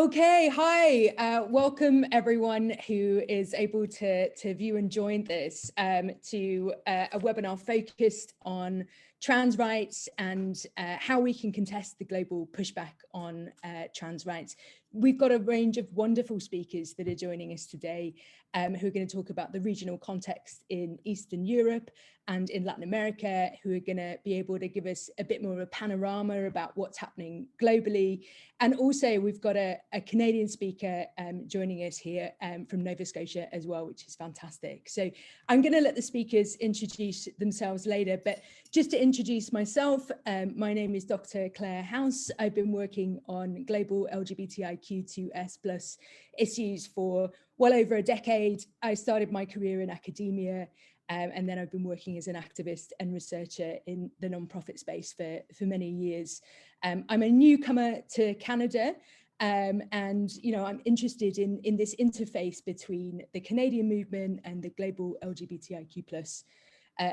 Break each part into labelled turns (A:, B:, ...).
A: Okay, hi, welcome everyone who is able to view and join this to a webinar focused on trans rights and how we can contest the global pushback on trans rights. We've got a range of wonderful speakers that are joining us today who are going to talk about the regional context in Eastern Europe and in Latin America, who are going to be able to give us a bit more of a panorama about what's happening globally. And also we've got a Canadian speaker joining us here from Nova Scotia as well, which is fantastic. So I'm going to let the speakers introduce themselves later, but just to introduce myself, my name is Dr. Claire House. I've been working on global LGBTIQ2S+ issues for well over a decade. I started my career in academia, and then I've been working as an activist and researcher in the nonprofit space for many years. I'm a newcomer to Canada, and I'm interested in this interface between the Canadian movement and the global LGBTIQ+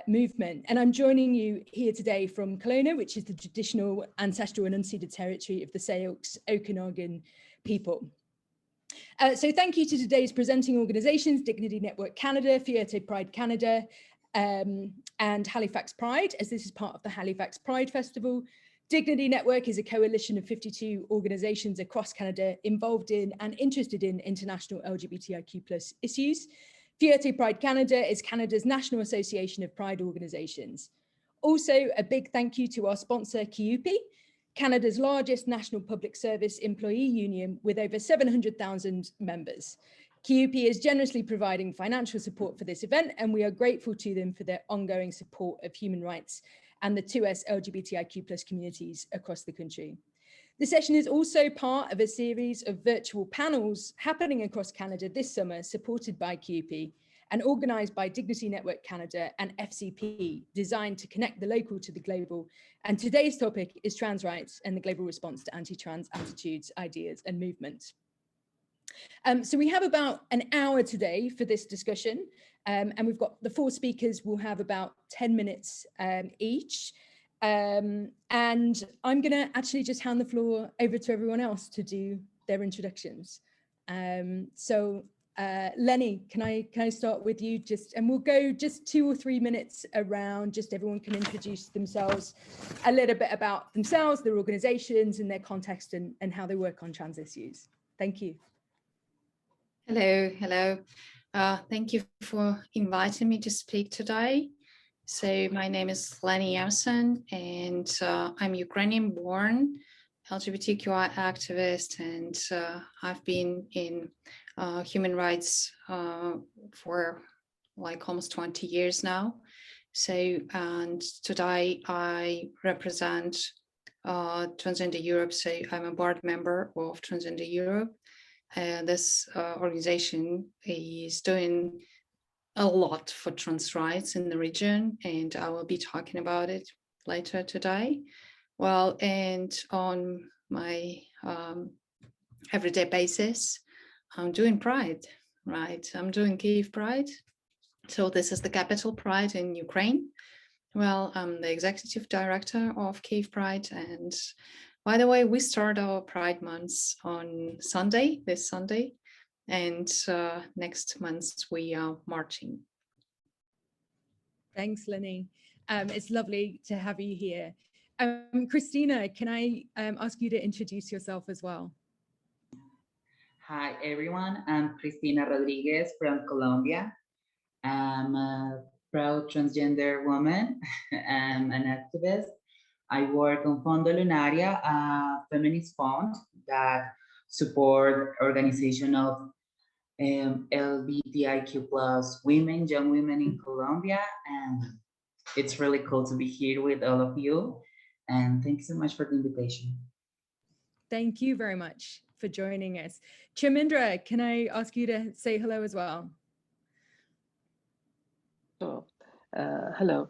A: movement. And I'm joining you here today from Kelowna, which is the traditional, ancestral and unceded territory of the Sayilks Okanagan people. So thank you to today's presenting organisations, Dignity Network Canada, Fierté Pride Canada, and Halifax Pride, as this is part of the Halifax Pride Festival. Dignity Network is a coalition of 52 organisations across Canada involved in and interested in international LGBTIQ+ issues. Fierté Pride Canada is Canada's National Association of Pride Organisations. Also, a big thank you to our sponsor, CUPE, Canada's largest national public service employee union with over 700,000 members. CUPE is generously providing financial support for this event, and we are grateful to them for their ongoing support of human rights and the 2S LGBTIQ+ communities across the country. The session is also part of a series of virtual panels happening across Canada this summer, supported by CUPE and organised by Dignity Network Canada and FCP, designed to connect the local to the global. And today's topic is trans rights and the global response to anti-trans attitudes, ideas and movements. So we have about an hour today for this discussion, and we've got the 4 speakers will have about 10 minutes each. And I'm going to actually just hand the floor over to everyone else to do their introductions. Lenny, can I start with you? And we'll go just 2 or 3 minutes around, just everyone can introduce themselves, a little bit about themselves, their organizations and their context and how they work on trans issues. Thank you.
B: Hello. Thank you for inviting me to speak today. So my name is Lenny and I'm Ukrainian-born LGBTQI activist, and I've been in human rights for like almost 20 years now. And today I represent Transgender Europe. So I'm a board member of Transgender Europe. This organization is doing a lot for trans rights in the region, and I will be talking about it later today. Well, and on my everyday basis, I'm doing Pride, right? I'm doing Kyiv Pride. So this is the capital Pride in Ukraine. Well, I'm the executive director of Kyiv Pride, and by the way, we start our Pride months on Sunday, this Sunday, and next month we are marching.
A: Thanks, Lenny. It's lovely to have you here. Cristina, can I ask you to introduce yourself as well?
C: Hi, everyone. I'm Cristina Rodriguez from Colombia. I'm a proud transgender woman. I'm an activist. I work on Fondo Lunaria, a feminist fund that support organization of LGBTIQ+ women, young women in Colombia. And it's really cool to be here with all of you. And thank you so much for the invitation.
A: Thank you very much for joining us. Chamindra, can I ask you to say hello as well?
D: Sure. Hello,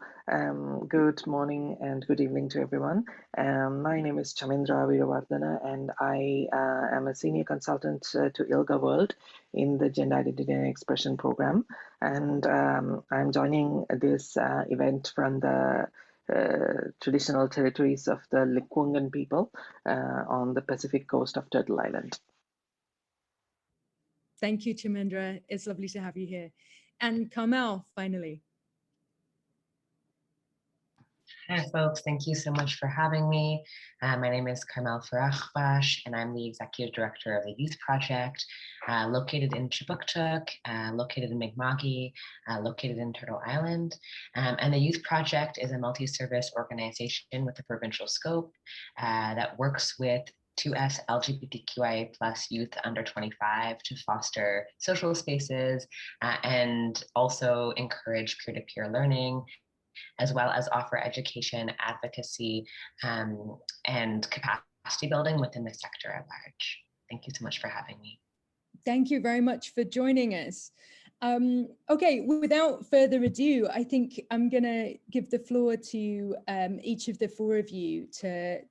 D: good morning and good evening to everyone. My name is Chamindra Veeravardhana, and I am a senior consultant to ILGA World in the Gender Identity and Expression program. And I'm joining this event from the traditional territories of the Lekwungen people on the Pacific coast of Turtle Island.
A: Thank you, Chamindra. It's lovely to have you here. And Carmel, finally.
E: Hi, folks. Thank you so much for having me. My name is Carmel Farachbash, and I'm the Executive Director of the Youth Project, located in Chibuktuk, located in Mi'kma'ki, located in Turtle Island. And the Youth Project is a multi-service organization with a provincial scope that works with 2S LGBTQIA+ youth under 25 to foster social spaces and also encourage peer-to-peer learning, as well as offer education, advocacy, and capacity building within the sector at large. Thank you so much for having me.
A: Thank you very much for joining us. Okay, without further ado, I think I'm going to give the floor to each of the four of you to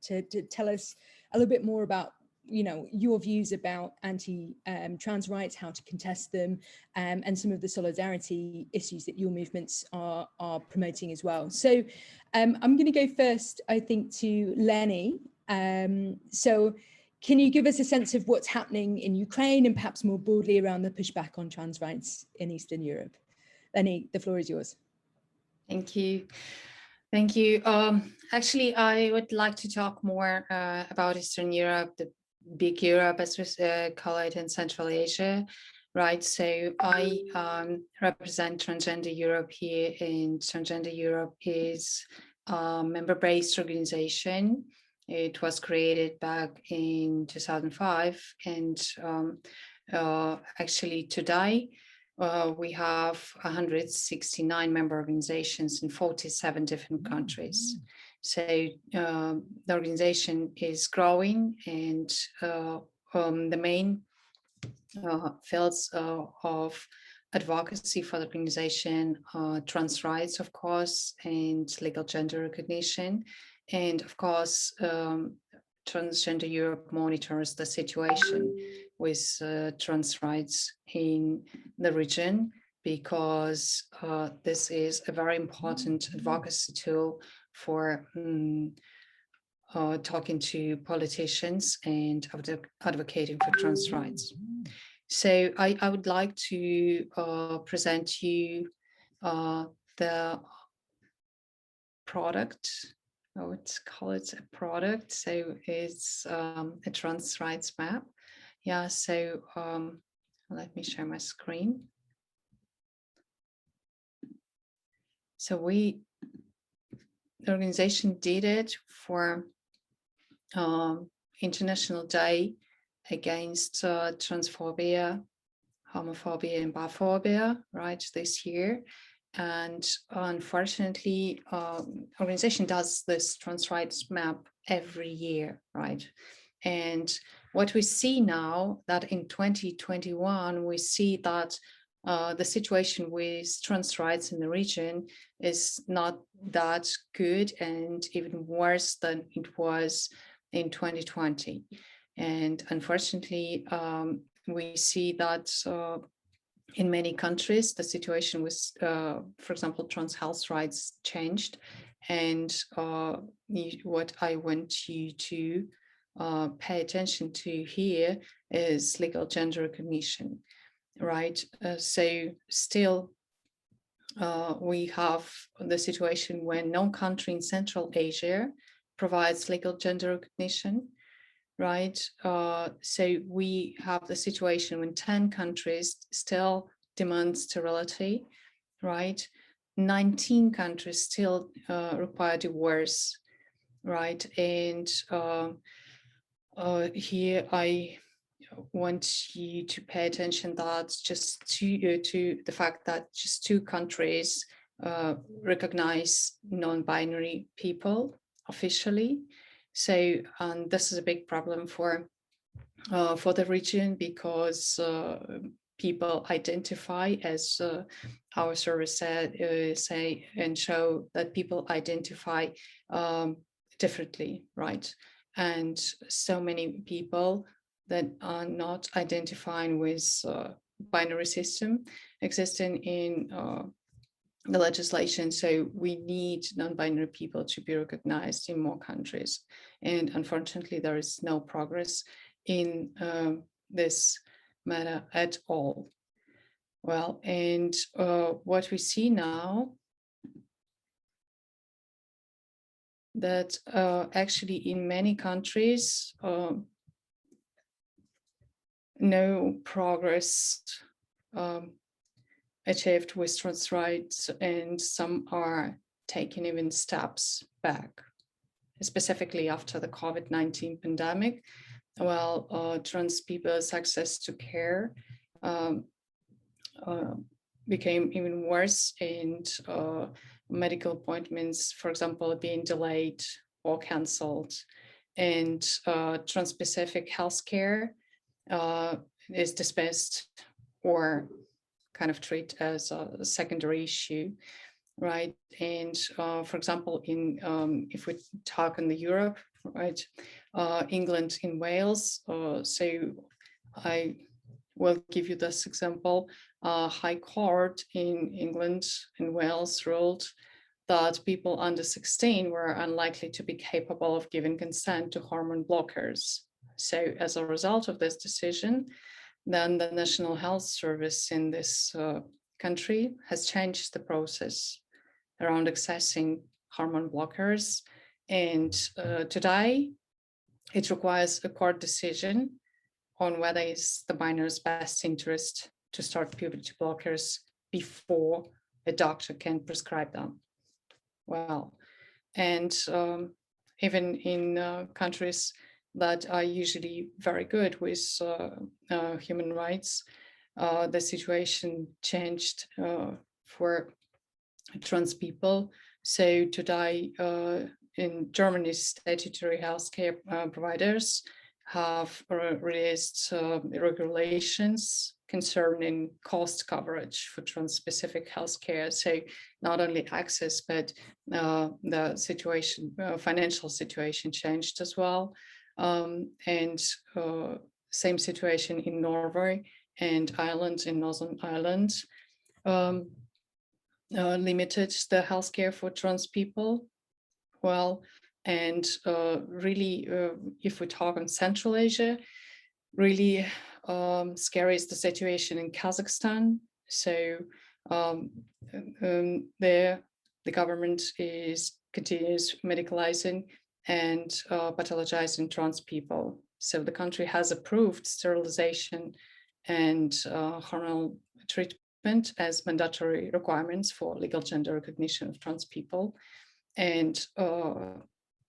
A: tell us a little bit more about, you know, your views about anti-trans rights, how to contest them, and some of the solidarity issues that your movements are promoting as well. So I'm going to go first, I think, to Lenny. So can you give us a sense of what's happening in Ukraine and perhaps more broadly around the pushback on trans rights in Eastern Europe? Lenny, the floor is yours.
B: Thank you. Thank you. Actually, I would like to talk more about Eastern Europe, the big Europe, as we call it, in Central Asia, right? So I represent Transgender Europe here, and Transgender Europe is a member-based organization. It was created back in 2005, and actually today we have 169 member organizations in 47 different countries. So the organization is growing, and the main fields of advocacy for the organization are trans rights, of course, and legal gender recognition. And of course, Transgender Europe monitors the situation with trans rights in the region, because this is a very important advocacy tool for talking to politicians and advocating for trans rights. So I would like to present you the product. I would call it a product. So it's a trans rights map. Yeah, so let me share my screen. So the organization did it for International Day against transphobia, homophobia, and biphobia, right, this year. And unfortunately, organization does this trans rights map every year, right? And what we see now, that in 2021, we see that the situation with trans rights in the region is not that good, and even worse than it was in 2020. And unfortunately, we see that in many countries, the situation with, for example, trans health rights changed. And what I want you to pay attention to here is legal gender recognition, right? So still, we have the situation when no country in Central Asia provides legal gender recognition, right? So we have the situation when 10 countries still demand sterility, right? 19 countries still require divorce, right? And here I want you to pay attention that just to the fact that just 2 countries recognize non-binary people officially. So this is a big problem for the region, because people identify, as our service say and show, that people identify differently, right? And so many people that are not identifying with binary system existing in the legislation. So we need non-binary people to be recognized in more countries. And unfortunately, there is no progress in this matter at all. Well, and what we see now, that actually in many countries, no progress achieved with trans rights, and some are taking even steps back, specifically after the COVID-19 pandemic. Well, trans people's access to care became even worse, and medical appointments, for example, being delayed or cancelled, and trans-specific healthcare is dismissed or kind of treated as a secondary issue, right? And for example, in if we talk in the Europe, right, England and Wales, so I will give you this example. High Court in England and Wales ruled that people under 16 were unlikely to be capable of giving consent to hormone blockers. So as a result of this decision, then the National Health Service in this country has changed the process around accessing hormone blockers. And today, it requires a court decision on whether it's the minor's best interest to start puberty blockers before a doctor can prescribe them. Well, and even in countries that are usually very good with human rights, the situation changed for trans people. So today in Germany, statutory healthcare providers have released regulations concerning cost coverage for trans-specific healthcare. So not only access, but the situation, financial situation changed as well. And same situation in Norway and Ireland, in Northern Ireland, limited the healthcare for trans people. Well, and really, if we talk on Central Asia, really scary is the situation in Kazakhstan. So there, the government continues medicalizing and pathologizing trans people. So the country has approved sterilization and hormonal treatment as mandatory requirements for legal gender recognition of trans people. And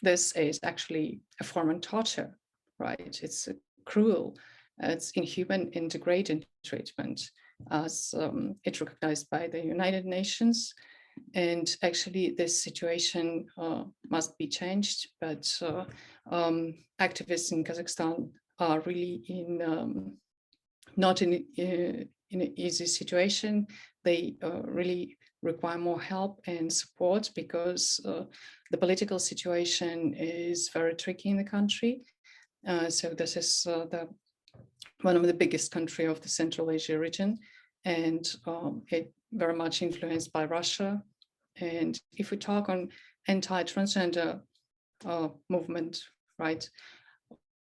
B: this is actually a form of torture, right? It's cruel, it's inhuman and degrading treatment, as it's recognized by the United Nations. And actually this situation must be changed, but activists in Kazakhstan are really not in an easy situation. They really require more help and support because the political situation is very tricky in the country. So this is one of the biggest country of the Central Asia region, and it very much influenced by Russia. And if we talk on anti-transgender movement, right,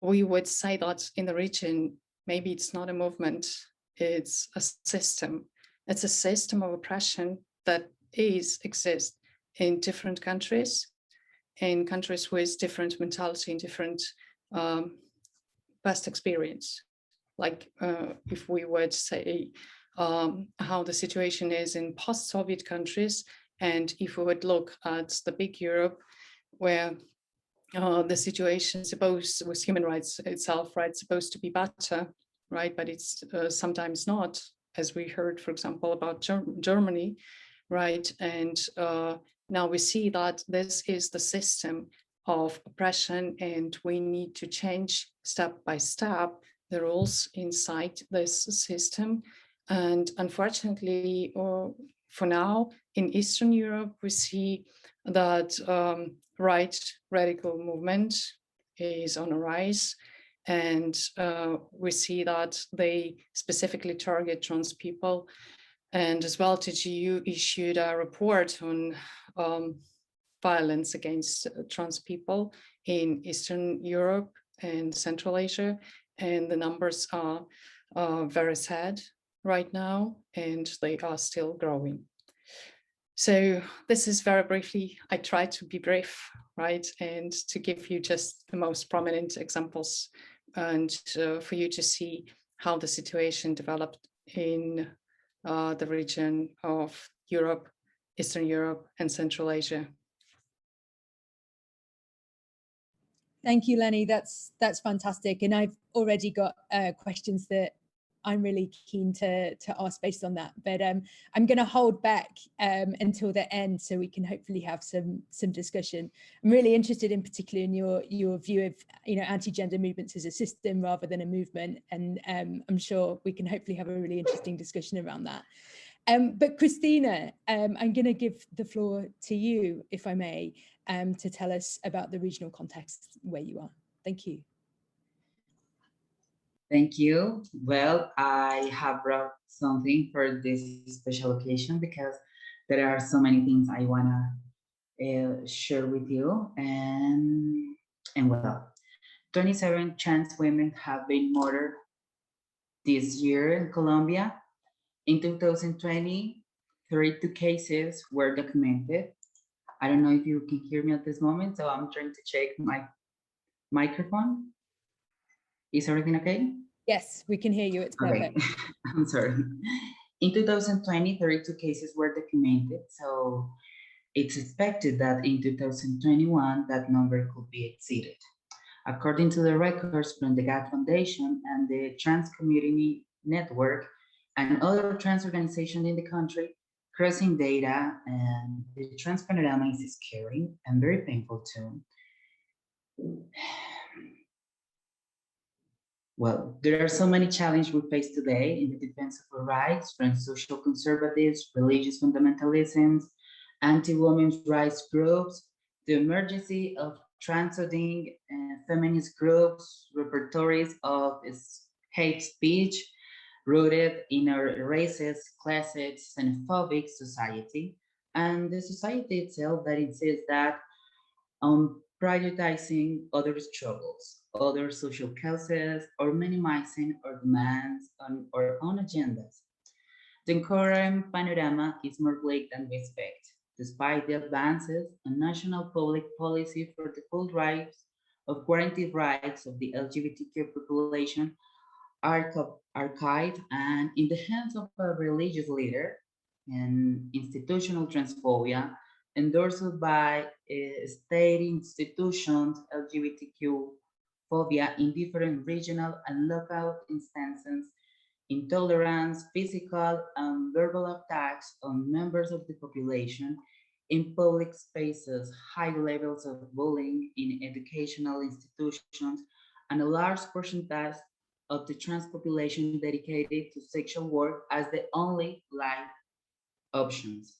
B: we would say that in the region, maybe it's not a movement, it's a system. It's a system of oppression that exists in different countries, in countries with different mentality and different past experience. Like if we would say how the situation is in post-Soviet countries, and if we would look at the big Europe, where the situation supposed with human rights itself, right, supposed to be better, right, but it's sometimes not, as we heard, for example, about Germany, right, and now we see that this is the system of oppression, and we need to change step by step the rules inside this system. And unfortunately, for now, in Eastern Europe, we see that right radical movement is on a rise. And we see that they specifically target trans people. And as well, TGU issued a report on violence against trans people in Eastern Europe and Central Asia. And the numbers are very sad right now, and they are still growing. So this is very briefly, I try to be brief, right? And to give you just the most prominent examples and for you to see how the situation developed in the region of Europe, Eastern Europe, and Central Asia.
A: Thank you, Lenny. That's fantastic. And I've already got questions that I'm really keen to ask based on that. But I'm going to hold back until the end so we can hopefully have some discussion. I'm really interested in particular in your view of anti-gender movements as a system rather than a movement. And I'm sure we can hopefully have a really interesting discussion around that. But Cristina, I'm going to give the floor to you, if I may, to tell us about the regional context where you are. Thank you.
C: Thank you. Well, I have brought something for this special occasion because there are so many things I want to share with you. And well, 27 trans women have been murdered this year in Colombia. In 2020, 32 cases were documented. I don't know if you can hear me at this moment, so I'm trying to check my microphone. Is everything okay?
A: Yes, we can hear you. It's perfect.
C: Okay. I'm sorry. In 2020, 32 cases were documented, so it's expected that in 2021, that number could be exceeded. According to the records from the GATT Foundation and the Trans Community Network and other trans organizations in the country, crossing data and the trans panorama is scary and very painful too. Well, there are so many challenges we face today in the defense of our rights, from social conservatives, religious fundamentalisms, anti-women's rights groups, the emergence of transcending feminist groups, repertories of hate speech rooted in our racist, classist, xenophobic society, and the society itself that insists that prioritizing other struggles, other social causes, or minimizing our demands on our own agendas. The current panorama is more bleak than we expect. Despite the advances in national public policy for the full rights of guaranteed rights of the LGBTQ population, archived and in the hands of a religious leader, and institutional transphobia endorsed by state institutions, LGBTQ phobia in different regional and local instances, intolerance, physical and verbal attacks on members of the population in public spaces, high levels of bullying in educational institutions, and a large percentage of the trans population dedicated to sexual work as the only life options.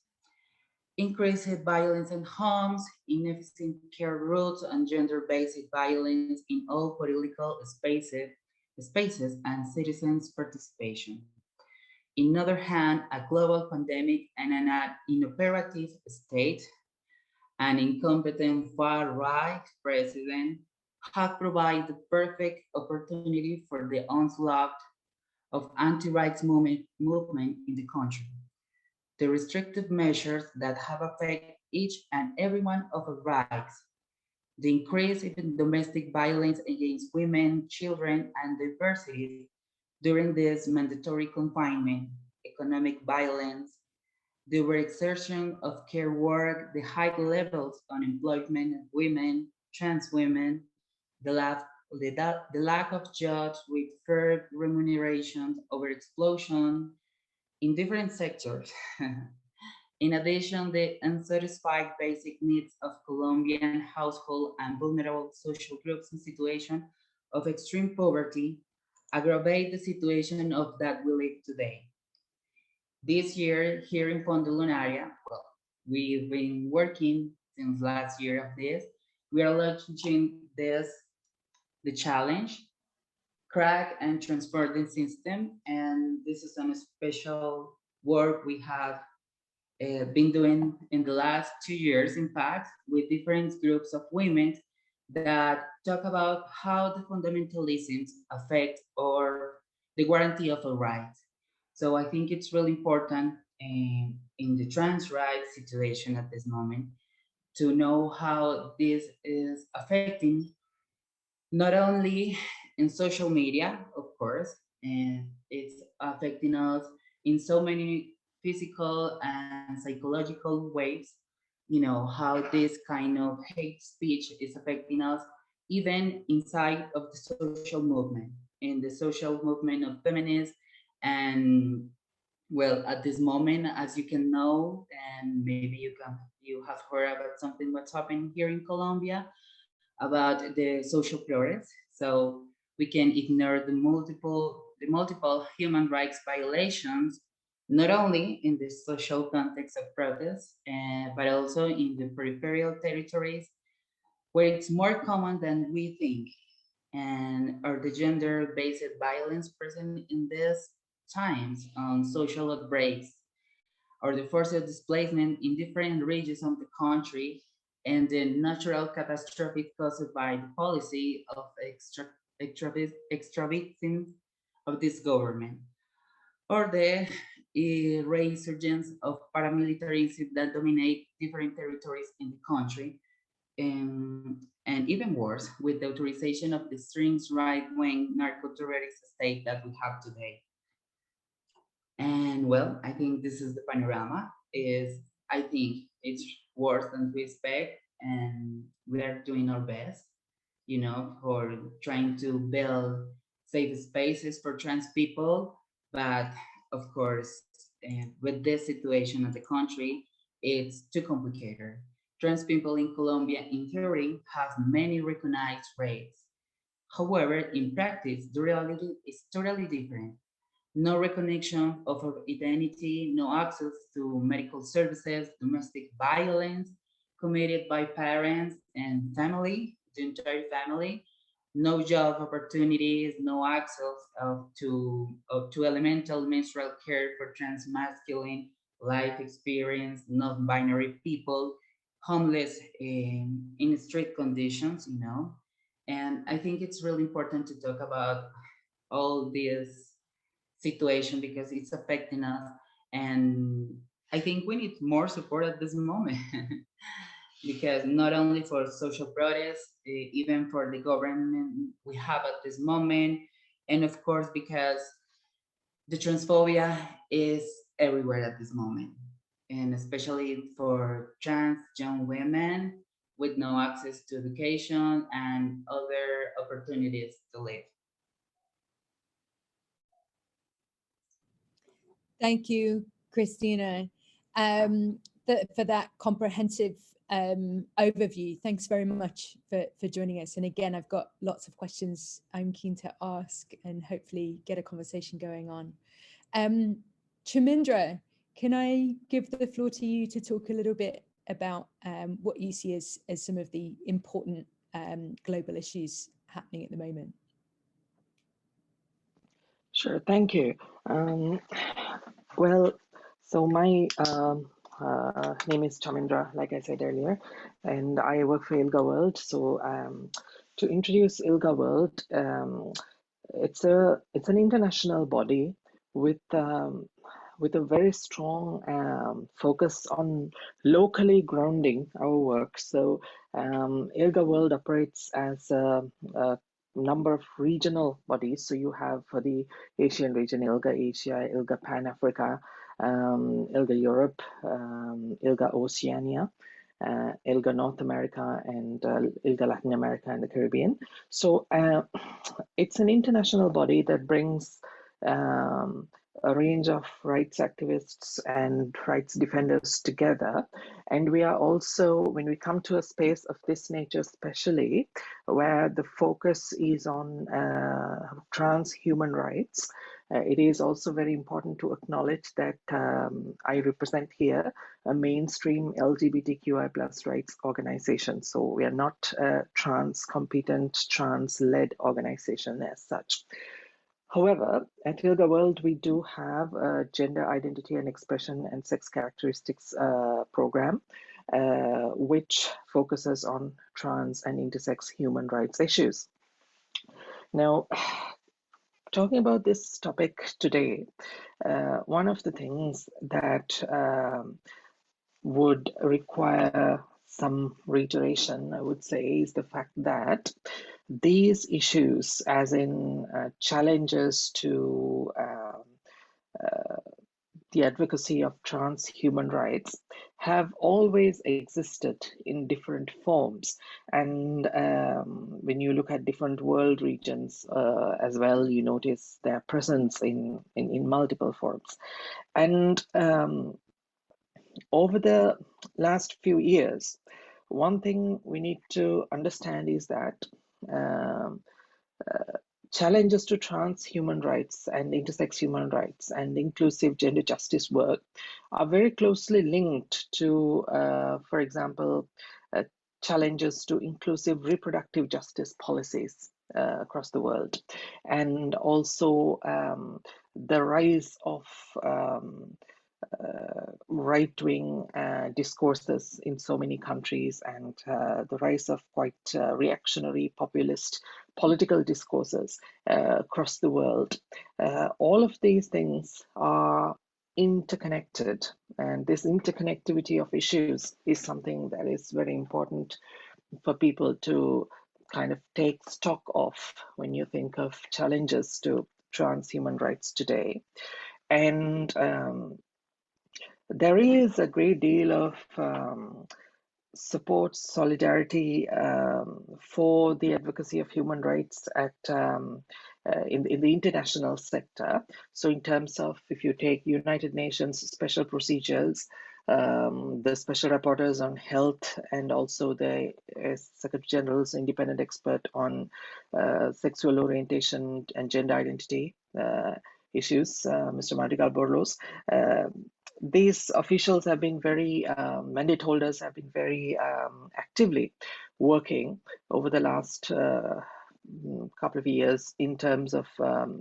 C: Increased violence in homes, inefficient care routes, and gender-based violence in all political spaces and citizens' participation. On the other hand, a global pandemic and an inoperative state, an incompetent far-right president have provided the perfect opportunity for the onslaught of anti-rights movement in the country. The restrictive measures that have affected each and every one of our rights, the increase in domestic violence against women, children, and diversity during this mandatory confinement, economic violence, the overexertion of care work, the high levels of unemployment of women, trans women, the lack of jobs with fair remuneration, overexplosion in different sectors. In addition, the unsatisfied basic needs of Colombian household and vulnerable social groups in situation of extreme poverty aggravate the situation of that we live today. This year, here in Fondo Lunaria, well, we've been working since last year of this. We are launching the challenge, crack and transporting system. And this is some special work we have been doing in the last 2 years, in fact, with different groups of women that talk about how the fundamentalisms affect our the guarantee of a right. So I think it's really important in the trans rights situation at this moment to know how this is affecting not only in social media, of course, and it's affecting us in so many physical and psychological ways. You know, how this kind of hate speech is affecting us even inside of the social movement, in the social movement of feminists. And well, at this moment, as you can know, and maybe you have heard about something what's happening here in Colombia about the social progress. So we can ignore the multiple human rights violations, not only in the social context of protest, but also in the peripheral territories where it's more common than we think, and or the gender-based violence present in these times on social outbreaks or the forced displacement in different regions of the country, and the natural catastrophe caused by the policy of extravagance of this government, or the resurgence of paramilitarism that dominate different territories in the country, and even worse, with the authorization of the extreme right-wing narco-terrorist state that we have today. And well, I think this is the panorama. Is I think it's worse than we expect, and we are doing our best, for trying to build safe spaces for trans people. But of course, with this situation of the country, it's too complicated. Trans people in Colombia, in theory, have many recognized rights. However, in practice, the reality is totally different. No recognition of our identity, no access to medical services, domestic violence committed by parents and family, the entire family, no job opportunities, no access to elemental menstrual care for trans masculine life experience, non-binary people, homeless in street conditions, And I think it's really important to talk about all these situation because it's affecting us, and I think we need more support at this moment. Because not only for social protests, even for the government we have at this moment, and of course because the transphobia is everywhere at this moment, and especially for trans young women with no access to education and other opportunities to live.
A: Thank you, Cristina, for that comprehensive overview. Thanks very much for joining us. And again, I've got lots of questions I'm keen to ask and hopefully get a conversation going on. Chamindra, can I give the floor to you to talk a little bit about what you see as some of the important global issues happening at the moment?
D: Sure, thank you. Well, so my name is Chamindra, like I said earlier, and I work for ILGA World. So to introduce ILGA World, it's an international body with a very strong focus on locally grounding our work. So ILGA World operates as a number of regional bodies. So you have for the Asian region, ILGA Asia, ILGA Pan Africa, ILGA Europe, ILGA Oceania, ILGA North America, and ILGA Latin America and the Caribbean. So it's an international body that brings a range of rights activists and rights defenders together. And we are also, when we come to a space of this nature, especially where the focus is on trans human rights, it is also very important to acknowledge that I represent here a mainstream LGBTQI plus rights organization. So we are not a trans competent, trans-led organization as such. However, at ILGA World, we do have a gender identity and expression and sex characteristics program, which focuses on trans and intersex human rights issues. Now, talking about this topic today, one of the things that would require some reiteration, I would say, is the fact that these issues, as in challenges to the advocacy of trans human rights, have always existed in different forms. And when you look at different world regions as well, you notice their presence in multiple forms. And over the last few years, one thing we need to understand is that challenges to trans human rights and intersex human rights and inclusive gender justice work are very closely linked to, for example, challenges to inclusive reproductive justice policies across the world, and also the rise of right-wing discourses in so many countries, and the rise of quite reactionary populist political discourses across the world. All of these things are interconnected, and this interconnectivity of issues is something that is very important for people to kind of take stock of when you think of challenges to trans human rights today. And there is a great deal of support, solidarity for the advocacy of human rights at in the international sector. So in terms of, if you take United Nations special procedures, the special rapporteurs on health, and also the Secretary General's independent expert on sexual orientation and gender identity issues, Mr. Madrigal Borlos, these officials have been very, mandate holders have been very actively working over the last couple of years in terms of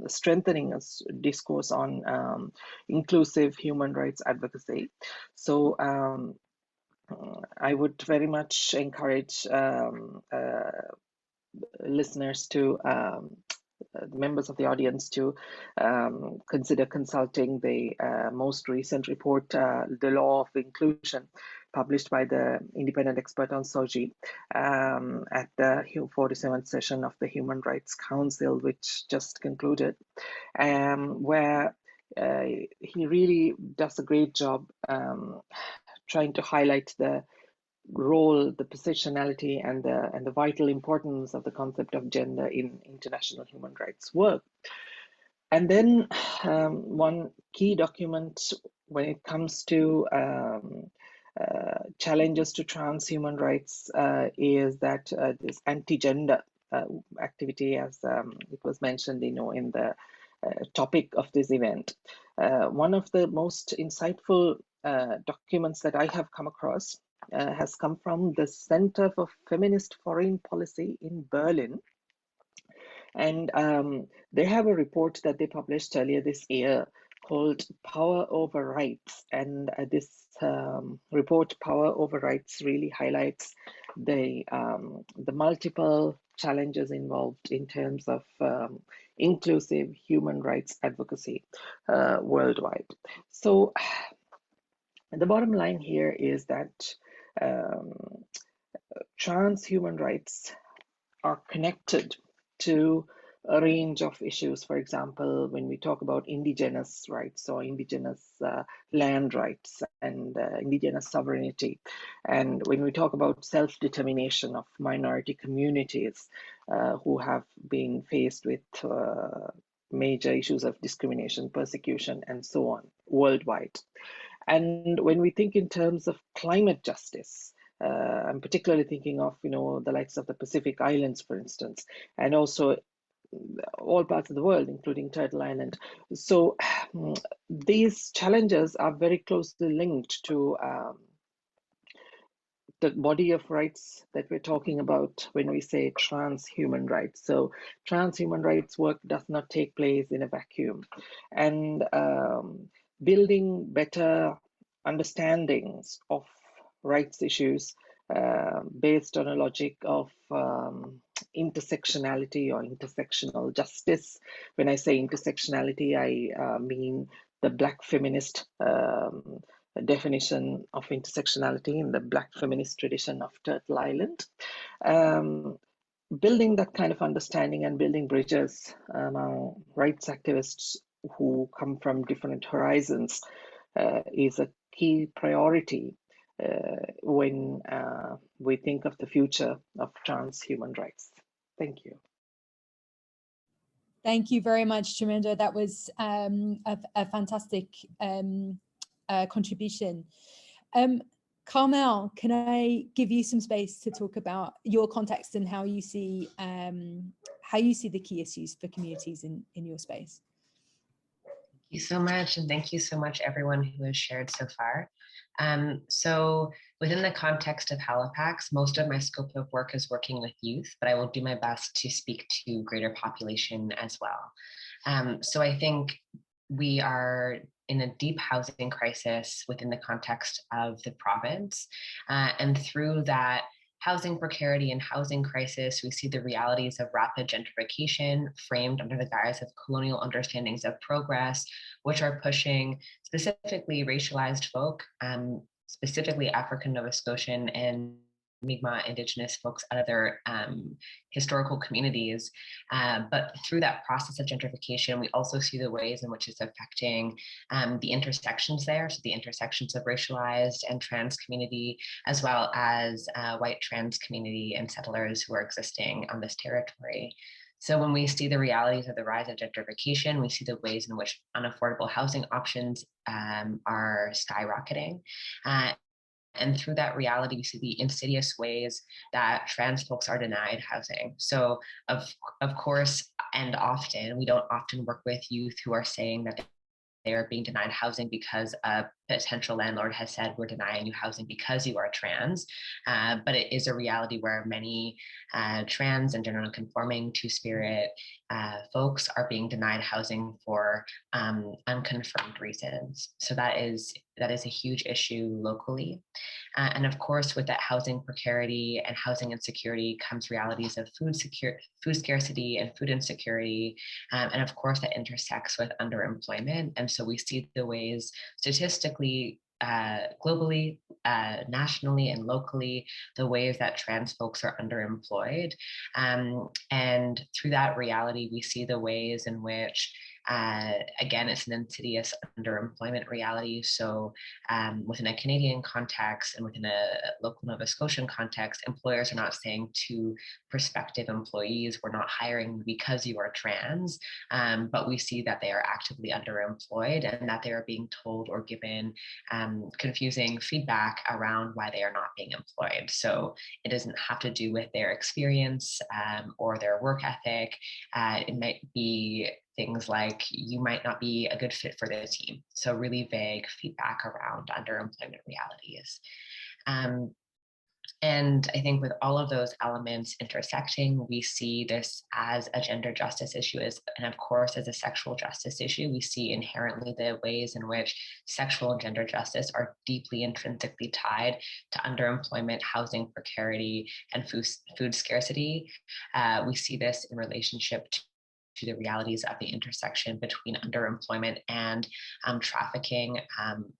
D: strengthening a discourse on inclusive human rights advocacy. So I would very much encourage listeners to the members of the audience to consider consulting the most recent report, The Law of Inclusion, published by the independent expert on SOGI at the 47th session of the Human Rights Council, which just concluded, where he really does a great job trying to highlight the role, the positionality, and the vital importance of the concept of gender in international human rights work. And then one key document when it comes to challenges to trans human rights is that this anti-gender activity, as it was mentioned, in the topic of this event. One of the most insightful documents that I have come across has come from the Center for Feminist Foreign Policy in Berlin. And they have a report that they published earlier this year called Power Over Rights. And this report, Power Over Rights, really highlights the multiple challenges involved in terms of inclusive human rights advocacy worldwide. So the bottom line here is that trans human rights are connected to a range of issues. For example, when we talk about indigenous rights or indigenous land rights and indigenous sovereignty, and when we talk about self-determination of minority communities who have been faced with major issues of discrimination, persecution, and so on worldwide. And when we think in terms of climate justice, I'm particularly thinking of, the likes of the Pacific Islands, for instance, and also all parts of the world, including Turtle Island. So these challenges are very closely linked to the body of rights that we're talking about when we say trans human rights. So trans human rights work does not take place in a vacuum. And building better understandings of rights issues based on a logic of intersectionality or intersectional justice. When I say intersectionality, I mean the Black feminist definition of intersectionality in the Black feminist tradition of Turtle Island. Building that kind of understanding and building bridges among rights activists who come from different horizons is a key priority when we think of the future of trans human rights. Thank you.
A: Thank you very much, Chamindra. That was a fantastic contribution. Carmel, can I give you some space to talk about your context and how you see the key issues for communities in your space?
E: Thank you so much, and thank you so much everyone who has shared so far. So within the context of Halifax, most of my scope of work is working with youth, but I will do my best to speak to greater population as well. So I think we are in a deep housing crisis within the context of the province. And through that housing precarity and housing crisis, we see the realities of rapid gentrification framed under the guise of colonial understandings of progress, which are pushing specifically racialized folk, specifically African Nova Scotian and Mi'kmaq Indigenous folks out of their historical communities. But through that process of gentrification, we also see the ways in which it's affecting the intersections there, so the intersections of racialized and trans community, as well as white trans community and settlers who are existing on this territory. So when we see the realities of the rise of gentrification, we see the ways in which unaffordable housing options are skyrocketing. And through that reality, we see the insidious ways that trans folks are denied housing. So of course, and often, we don't often work with youth who are saying that they are being denied housing because a potential landlord has said, we're denying you housing because you are trans. But it is a reality where many trans and gender nonconforming two-spirit folks are being denied housing for unconfirmed reasons. So that is a huge issue locally. And of course, with that housing precarity and housing insecurity comes realities of food scarcity and food insecurity. And of course, that intersects with underemployment. And so we see the ways statistically, globally, nationally, and locally, the ways that trans folks are underemployed. And through that reality, we see the ways in which again, it's an insidious underemployment reality. So within a Canadian context and within a local Nova Scotian context, employers are not saying to prospective employees, we're not hiring because you are trans, but we see that they are actively underemployed and that they are being told or given confusing feedback around why they are not being employed. So it doesn't have to do with their experience or their work ethic. It might be things like, you might not be a good fit for the team. So really vague feedback around underemployment realities. And I think with all of those elements intersecting, we see this as a gender justice issue, and of course, as a sexual justice issue. We see inherently the ways in which sexual and gender justice are deeply intrinsically tied to underemployment, housing precarity, and food scarcity. We see this in relationship to the realities of the intersection between underemployment and trafficking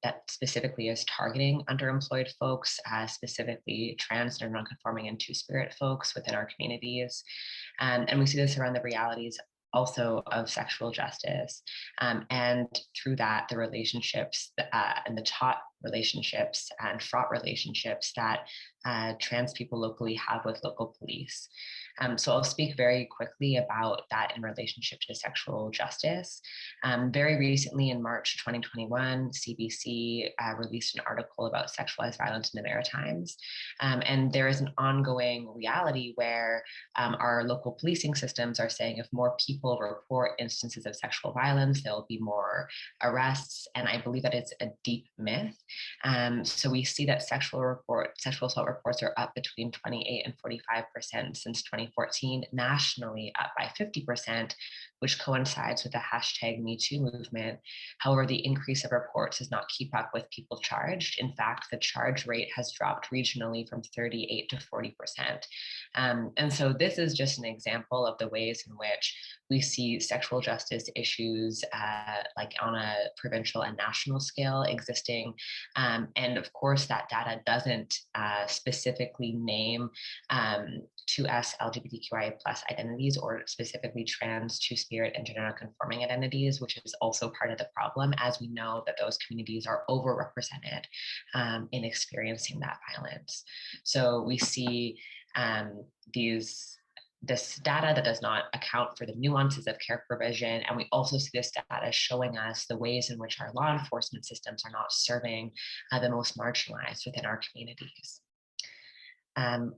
E: that specifically is targeting underemployed folks, specifically trans and non-conforming and two-spirit folks within our communities. And we see this around the realities also of sexual justice. And through that, the relationships and the taut relationships and fraught relationships that trans people locally have with local police. So I'll speak very quickly about that in relationship to sexual justice. Very recently in March 2021, CBC released an article about sexualized violence in the Maritimes. And there is an ongoing reality where our local policing systems are saying if more people report instances of sexual violence, there'll be more arrests. And I believe that it's a deep myth. So we see that sexual assault reports are up between 28 and 45% since 2014, nationally up by 50%, which coincides with the #MeToo movement. However, the increase of reports does not keep up with people charged. In fact, the charge rate has dropped regionally from 38 to 40%. And so this is just an example of the ways in which we see sexual justice issues like on a provincial and national scale existing. And of course, that data doesn't specifically name 2S LGBTQIA+ identities, or specifically trans, two-spirit, and gender conforming identities, which is also part of the problem, as we know that those communities are overrepresented in experiencing that violence. So we see this data that does not account for the nuances of care provision. And we also see this data showing us the ways in which our law enforcement systems are not serving the most marginalized within our communities.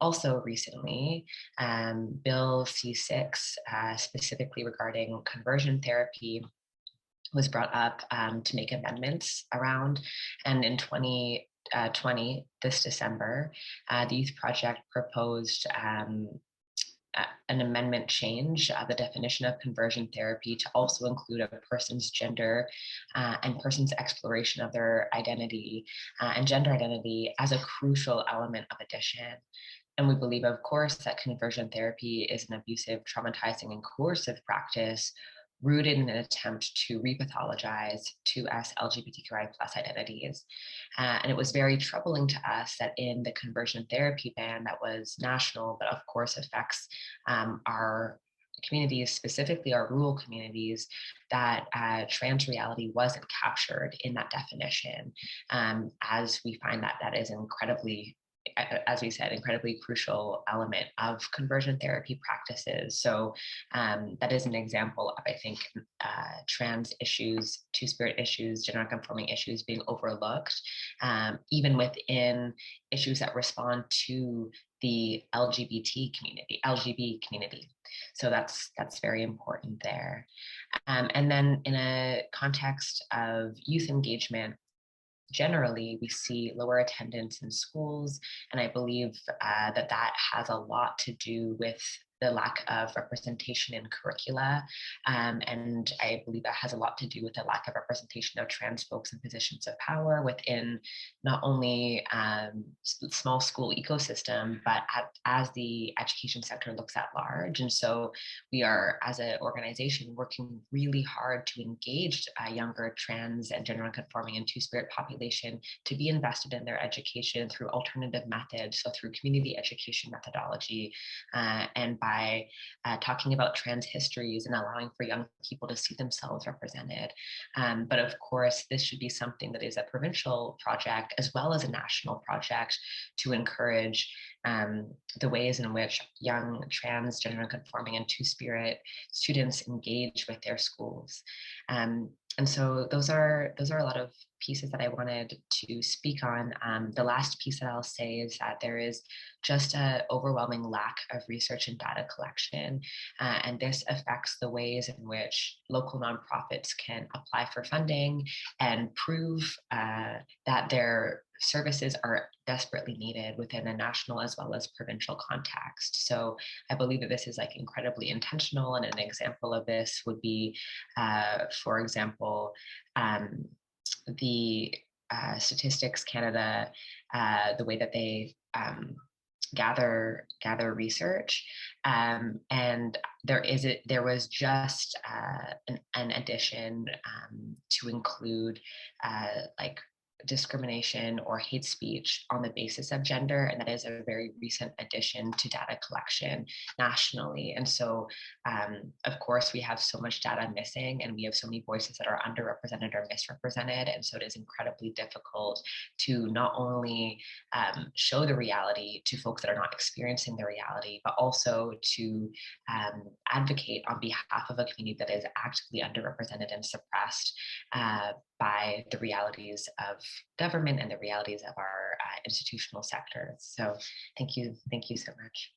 E: Also recently, Bill C6, specifically regarding conversion therapy, was brought up to make amendments around. And in 2020, this December, the Youth Project proposed an amendment change of the definition of conversion therapy to also include a person's gender and person's exploration of their identity and gender identity as a crucial element of addition. And we believe, of course, that conversion therapy is an abusive, traumatizing, and coercive practice rooted in an attempt to repathologize 2S LGBTQI+ identities. And it was very troubling to us that in the conversion therapy ban that was national, but of course affects our communities, specifically our rural communities, that trans reality wasn't captured in that definition, as we find that that is incredibly, as we said, incredibly crucial element of conversion therapy practices. So that is an example of, I think, trans issues, two-spirit issues, gender conforming issues being overlooked, even within issues that respond to the LGBT community. So that's very important there. And then in a context of youth engagement, generally, we see lower attendance in schools, and I believe that has a lot to do with the lack of representation in curricula, and I believe that has a lot to do with the lack of representation of trans folks in positions of power within not only small school ecosystem, but as the education sector looks at large. And so we are, as an organization, working really hard to engage younger trans and gender nonconforming and two-spirit population to be invested in their education through alternative methods, so through community education methodology, and by talking about trans histories and allowing for young people to see themselves represented. But of course, this should be something that is a provincial project as well as a national project to encourage the ways in which young trans, gender conforming, and two-spirit students engage with their schools. And so those are a lot of pieces that I wanted to speak on. The last piece that I'll say is that there is just an overwhelming lack of research and data collection, and this affects the ways in which local nonprofits can apply for funding and prove that their services are desperately needed within a national as well as provincial context. So I believe that this is like incredibly intentional, and an example of this would be, for example, the Statistics Canada, the way that they gather research, and there was just an addition to include like discrimination or hate speech on the basis of gender, and that is a very recent addition to data collection nationally. And so of course we have so much data missing, and we have so many voices that are underrepresented or misrepresented, and so it is incredibly difficult to not only show the reality to folks that are not experiencing the reality, but also to advocate on behalf of a community that is actively underrepresented and suppressed by the realities of government and the realities of our institutional sectors. So thank you so much.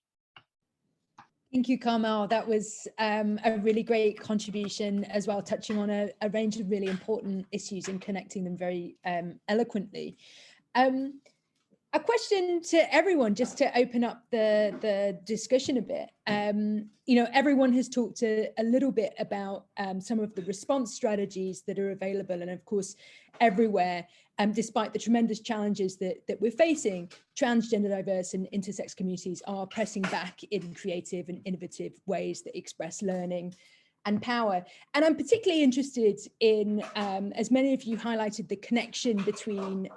A: Thank you, Carmel. That was a really great contribution as well, touching on a range of really important issues and connecting them very eloquently. I A question to everyone, just to open up the discussion a bit. Everyone has talked a little bit about some of the response strategies that are available, and of course, everywhere, despite the tremendous challenges that we're facing, transgender, diverse and intersex communities are pressing back in creative and innovative ways that express learning and power. And I'm particularly interested in, as many of you highlighted, the connection between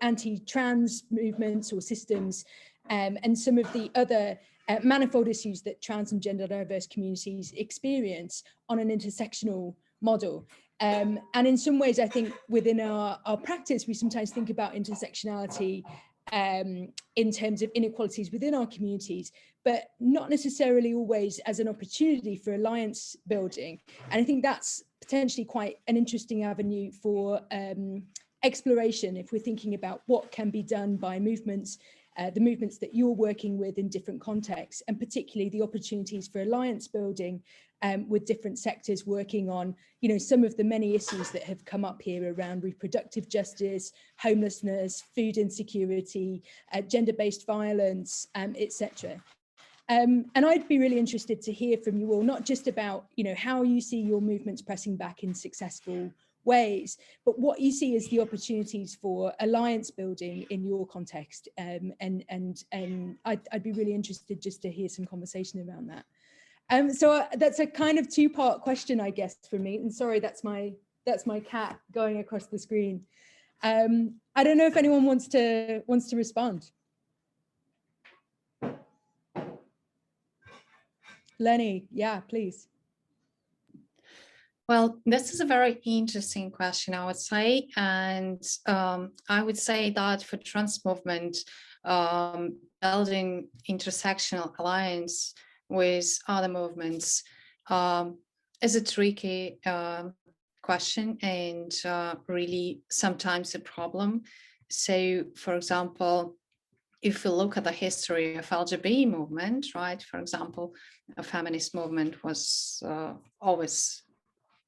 A: anti-trans movements or systems and some of the other manifold issues that trans and gender diverse communities experience on an intersectional model. And in some ways, I think within our practice, we sometimes think about intersectionality in terms of inequalities within our communities, but not necessarily always as an opportunity for alliance building. And I think that's potentially quite an interesting avenue for exploration if we're thinking about what can be done by movements, the movements that you're working with in different contexts, and particularly the opportunities for alliance building with different sectors working on, some of the many issues that have come up here around reproductive justice, homelessness, food insecurity, gender-based violence, etc. And I'd be really interested to hear from you all, not just about, how you see your movements pressing back in successful ways, but what you see as the opportunities for alliance building in your context. And I'd be really interested just to hear some conversation around that. So that's a kind of two-part question, I guess, for me. And sorry, that's my cat going across the screen. I don't know if anyone wants to respond. Lenny, yeah, please.
B: Well, this is a very interesting question, I would say. And I would say that for trans movement, building intersectional alliance with other movements is a tricky question and really sometimes a problem. So, for example, if we look at the history of LGBT movement, right, for example, a feminist movement was always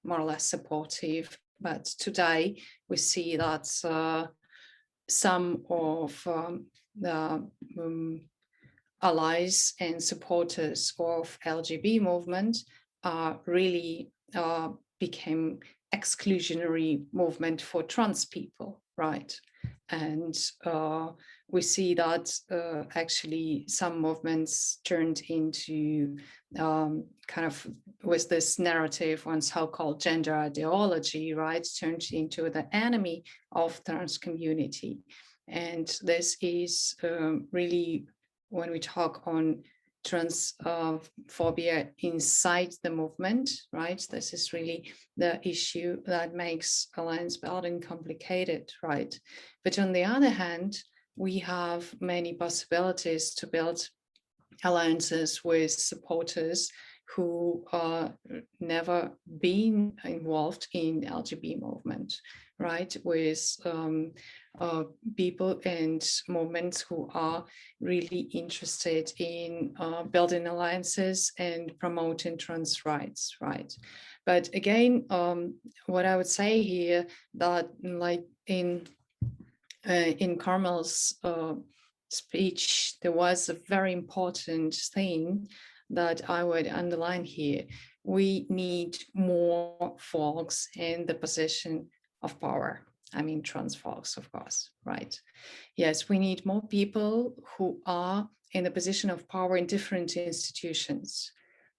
B: more or less supportive, but today we see that some of the allies and supporters of LGBT movement really became exclusionary movement for trans people, right? And we see that actually some movements turned into kind of with this narrative on so-called gender ideology, right, turned into the enemy of trans community. And this is really, when we talk on transphobia inside the movement, right, this is really the issue that makes alliance building complicated, right? But on the other hand, we have many possibilities to build alliances with supporters who never been involved in LGBT movement, right? With people and movements who are really interested in building alliances and promoting trans rights, right? But again, what I would say here, that like in Carmel's speech, there was a very important thing that I would underline here. We need more folks in the position of power. I mean, trans folks, of course, right? Yes, we need more people who are in the position of power in different institutions,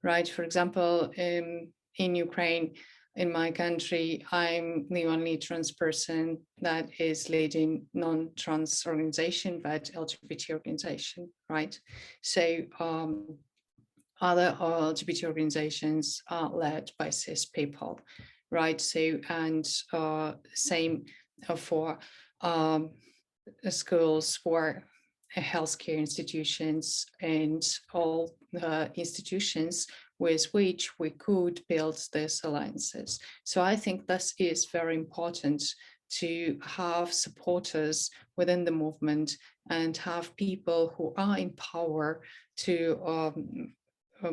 B: right? For example, in Ukraine, in my country, I'm the only trans person that is leading non-trans organization, but LGBT organization, right? So other LGBT organizations are led by cis people, right? So, and same for schools, for healthcare institutions, and all institutions with which we could build these alliances. So I think this is very important, to have supporters within the movement and have people who are in power to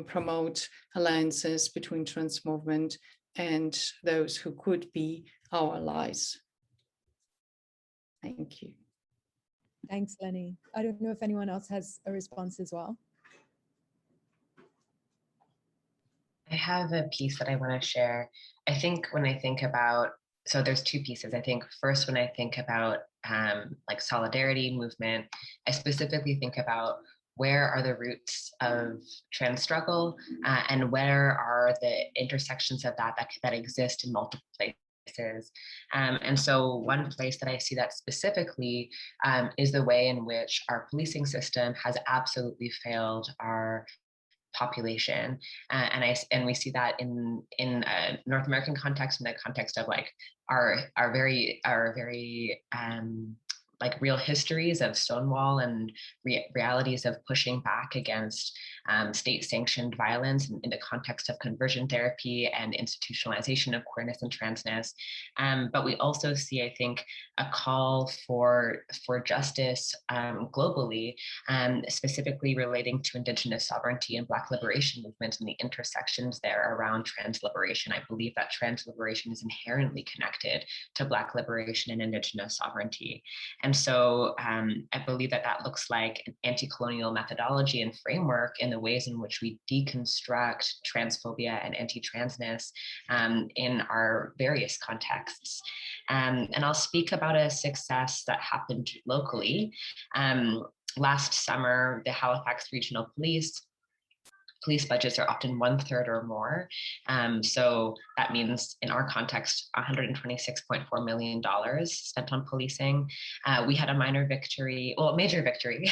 B: promote alliances between trans movement and those who could be our allies. Thank you.
A: Thanks, Lenny. I don't know if anyone else has a response as well.
E: I have a piece that I want to share. I think when I think about, so there's two pieces. I think first, when I think about like solidarity movement, I specifically think about where are the roots of trans struggle and where are the intersections of that exist in multiple places. And so one place that I see that specifically is the way in which our policing system has absolutely failed our population, and we see that in North American context, in the context of like our very like real histories of Stonewall and realities of pushing back against state-sanctioned violence in the context of conversion therapy and institutionalization of queerness and transness. But we also see, I think, a call for justice globally, specifically relating to Indigenous sovereignty and Black liberation movements and the intersections there around trans liberation. I believe that trans liberation is inherently connected to Black liberation and Indigenous sovereignty. And so I believe that that looks like an anti-colonial methodology and framework in the ways in which we deconstruct transphobia and anti-transness in our various contexts. And I'll speak about a success that happened locally. Last summer, the Halifax Regional Police budgets are often 1/3 or more. So that means in our context, $126.4 million spent on policing. We had a minor victory, well, a major victory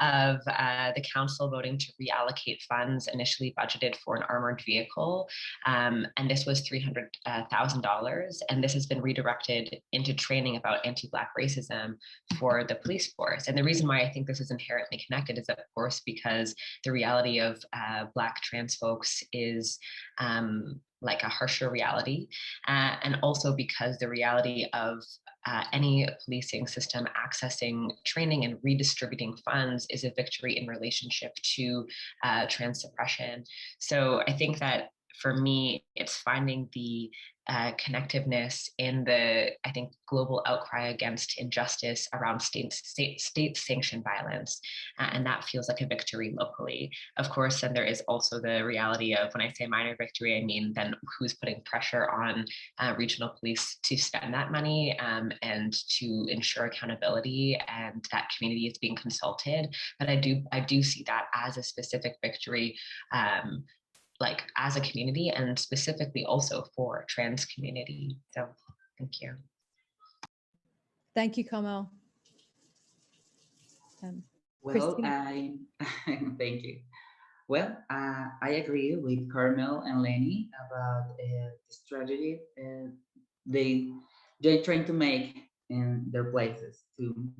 E: of the council voting to reallocate funds initially budgeted for an armored vehicle. And this was $300,000. And this has been redirected into training about anti-Black racism for the police force. And the reason why I think this is inherently connected is, of course, because the reality of Black trans folks is like a harsher reality, and also because the reality of any policing system accessing training and redistributing funds is a victory in relationship to trans suppression. So I think that for me, it's finding the connectiveness in the, I think, global outcry against injustice around state-sanctioned violence. And that feels like a victory locally. Of course, then there is also the reality of, when I say minor victory, I mean then who's putting pressure on regional police to spend that money and to ensure accountability, and that community is being consulted. But I do see that as a specific victory, like as a community, and specifically also for trans community. So thank you.
A: Thank you, Carmel.
C: Well,
A: Cristina.
C: thank you. Well, I agree with Carmel and Lenny about the strategy they're trying to make in their places too.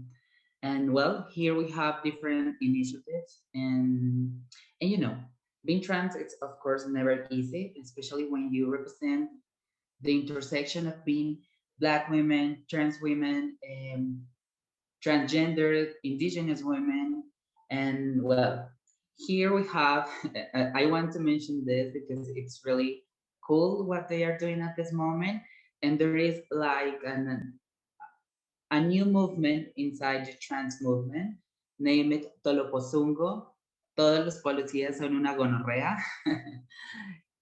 C: And well, here we have different initiatives, and you know, being trans, it's of course never easy, especially when you represent the intersection of being Black women, trans women, transgender, indigenous women. And well, here we have, I want to mention this because it's really cool what they are doing at this moment. And there is like a new movement inside the trans movement, named Toloposungo. Todos los policías son una gonorrea.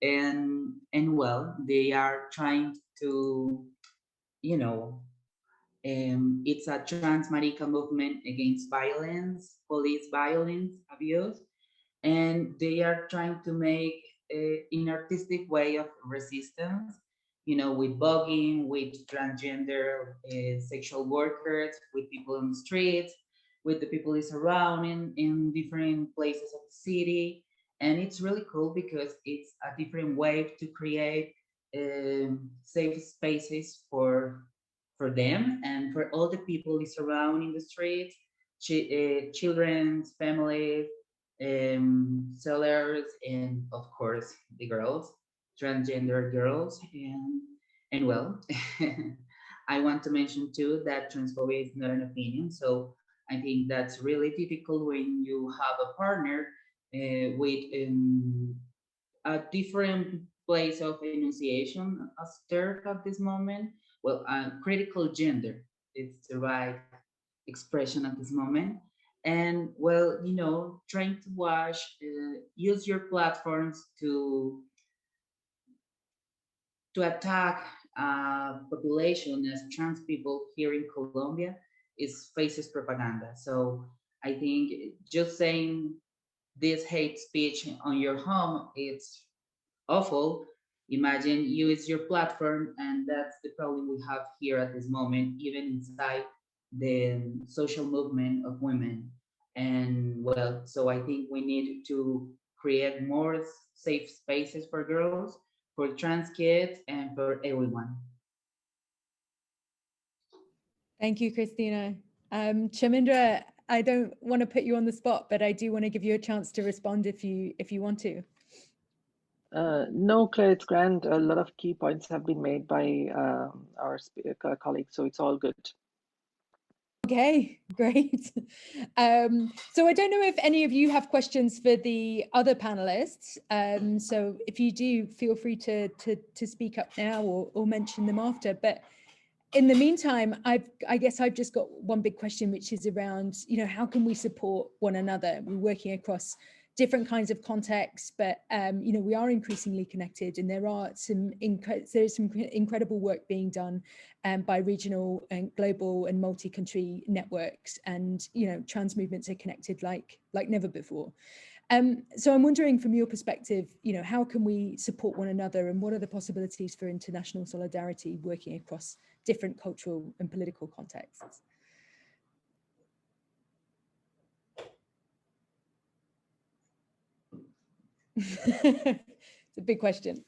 C: and well, they are trying to, you know, it's a trans marica movement against violence, police violence, abuse, and they are trying to make an artistic way of resistance, you know, with voguing, with transgender sexual workers, with people on the streets, with the people is around in different places of the city. And it's really cool because it's a different way to create safe spaces for them and for all the people is around in the streets, children, families, sellers, and of course the girls, transgender girls. And well, I want to mention too that transphobia is not an opinion. So I think that's really difficult when you have a partner with a different place of enunciation as third at this moment. Well, critical gender, it's the right expression at this moment. And well, you know, trying to use your platforms to attack population as trans people here in Colombia is faces propaganda. So I think just saying this hate speech on your home, it's awful. Imagine you use your platform, and that's the problem we have here at this moment, even inside the social movement of women. And well, so I think we need to create more safe spaces for girls, for trans kids, and for everyone.
A: Thank you, Cristina. Chamindra, I don't want to put you on the spot, but I do want to give you a chance to respond if you want to.
D: No, Claire, it's grand. A lot of key points have been made by our colleagues, so it's all good.
A: Okay, great. So I don't know if any of you have questions for the other panelists. So if you do, feel free to speak up now or mention them after. But in the meantime, I guess I've just got one big question, which is around, you know, how can we support one another? We're working across different kinds of contexts, but you know, we are increasingly connected, and there's some incredible work being done by regional and global and multi-country networks, and you know, trans movements are connected like never before. So I'm wondering, from your perspective, you know, how can we support one another, and what are the possibilities for international solidarity working across different cultural and political contexts? It's a big question.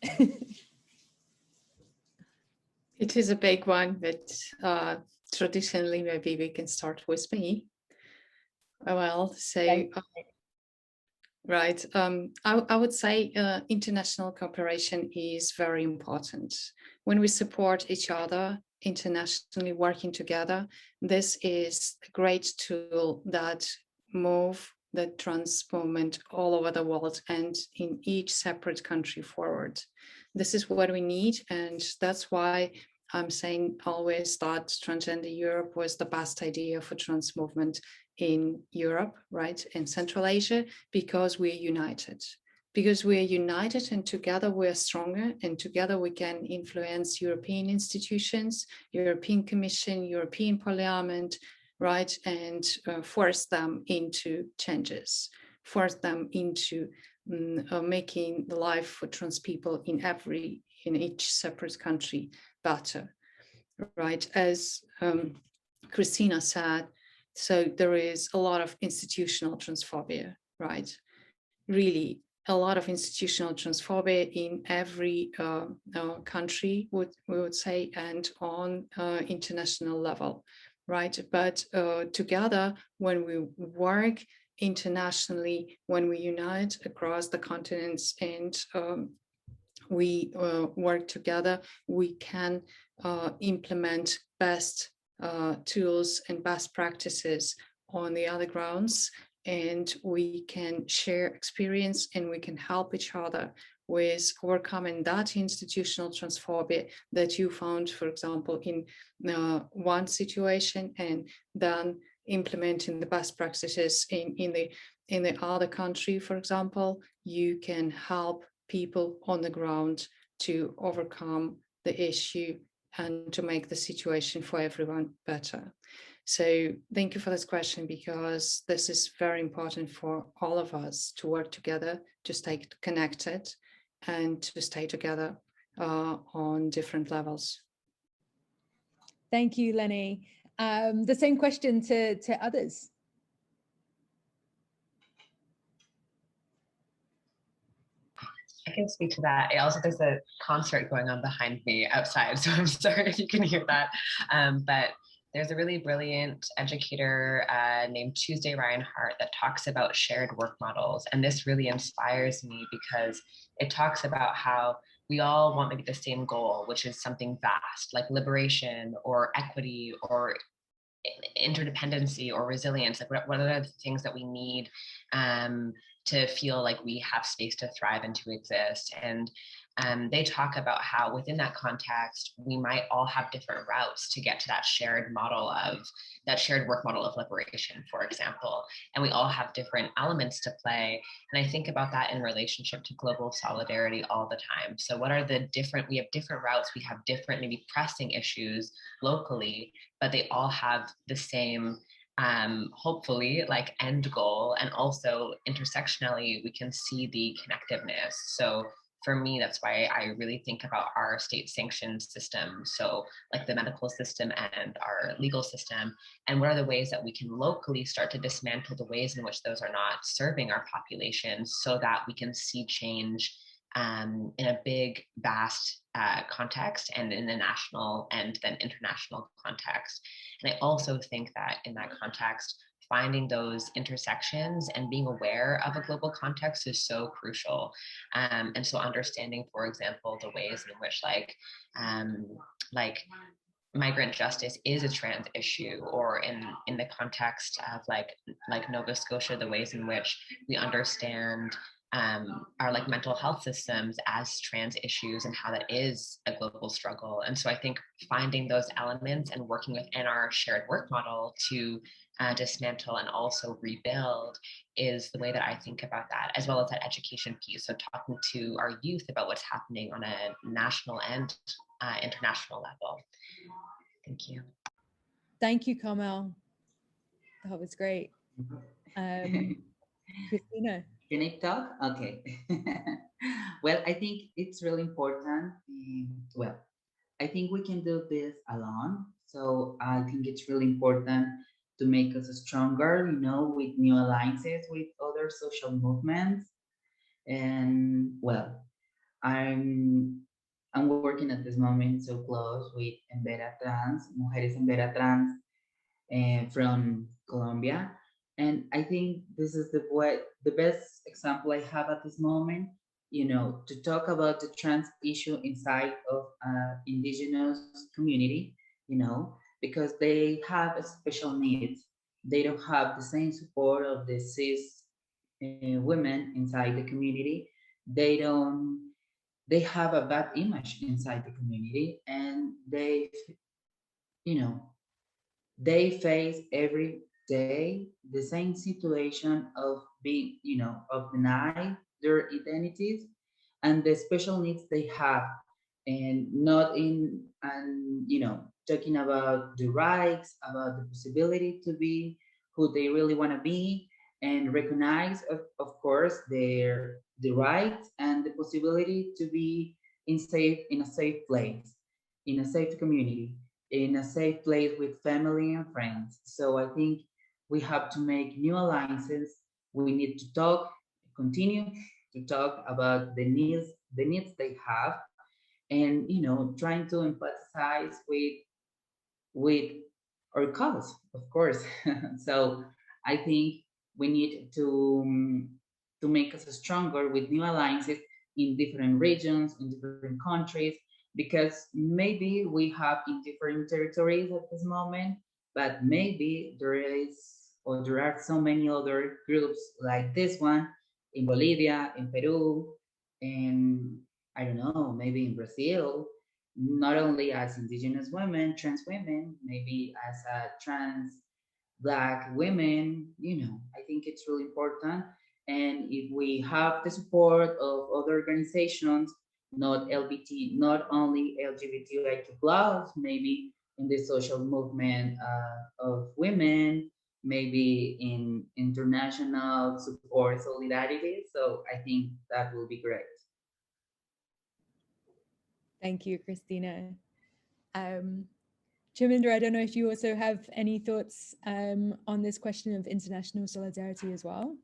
B: It is a big one, but traditionally, maybe we can start with me. Well, so right. I would say international cooperation is very important. When we support each other internationally, working together, this is a great tool that move the trans movement all over the world and in each separate country forward. This is what we need, and that's why I'm saying always that Transgender Europe was the best idea for trans movement in Europe, right, in Central Asia, because we're united. Because we're united, and together we're stronger, and together we can influence European institutions, European Commission, European Parliament, right, and force them into changes, force them into making the life for trans people in each separate country better, right? As Cristina said, so there is a lot of institutional transphobia, right? Really, a lot of institutional transphobia in every country, we would say, and on international level, right? But together, when we work internationally, when we unite across the continents and we work together, we can implement best tools and best practices on the other grounds, and we can share experience, and we can help each other with overcoming that institutional transphobia that you found, for example, in one situation, and then implementing the best practices in the other country, for example. You can help people on the ground to overcome the issue and to make the situation for everyone better. So thank you for this question, because this is very important for all of us to work together, to stay connected, and to stay together on different levels.
A: Thank you, Lenny. The same question to others.
E: I can speak to that. Also, there's a concert going on behind me outside, so I'm sorry if you can hear that. But there's a really brilliant educator named Tuesday Reinhardt that talks about shared work models. And this really inspires me because it talks about how we all want maybe the same goal, which is something vast, like liberation or equity or interdependency or resilience. Like what are the things that we need to feel like we have space to thrive and to exist. And they talk about how within that context, we might all have different routes to get to that shared work model of liberation, for example. And we all have different elements to play. And I think about that in relationship to global solidarity all the time. So what are we have different routes, we have different maybe pressing issues locally, but they all have the same hopefully like end goal. And also intersectionally, we can see the connectiveness. So for me, that's why I really think about our state sanctioned system. So like the medical system and our legal system, and what are the ways that we can locally start to dismantle the ways in which those are not serving our population, so that we can see change in a big, vast context, and in a national and then international context. And I also think that in that context, finding those intersections and being aware of a global context is so crucial. And so understanding, for example, the ways in which like migrant justice is a trans issue, or in the context of like Nova Scotia, the ways in which we understand our like mental health systems as trans issues, and how that is a global struggle. And so I think finding those elements and working within our shared work model to dismantle and also rebuild is the way that I think about that, as well as that education piece. So talking to our youth about what's happening on a national and international level. Thank you.
A: Thank you, Carmel. That was great. Cristina.
C: Can I talk? Okay. Well, I think it's really important. Well, I think we can do this alone. So I think it's really important to make us stronger, with new alliances with other social movements. And well, I'm working at this moment so close with Embera Trans, Mujeres Embera Trans, from Colombia. And I think this is the best example I have at this moment, to talk about the trans issue inside of indigenous community, because they have special needs. They don't have the same support of the cis women inside the community. They have a bad image inside the community, and they face every day the same situation of being, of deny their identities and the special needs they have, and not in, and talking about the rights, about the possibility to be who they really want to be, and recognize, of course, the rights and the possibility to be in a safe place, in a safe community, in a safe place with family and friends. So I think we have to make new alliances. We need to continue to talk about the needs they have, and trying to empathize with our cause, of course. So I think we need to make us stronger with new alliances in different regions, in different countries, because maybe we have in different territories at this moment, but maybe there are so many other groups like this one in Bolivia, in Peru, and I don't know, maybe in Brazil, not only as indigenous women, trans women, maybe as a trans Black women, I think it's really important. And if we have the support of other organizations, not only LGBTIQ+, maybe in the social movement of women, maybe in international support solidarity. So I think that will be great.
A: Thank you, Cristina. Chamindra, I don't know if you also have any thoughts on this question of international solidarity as well.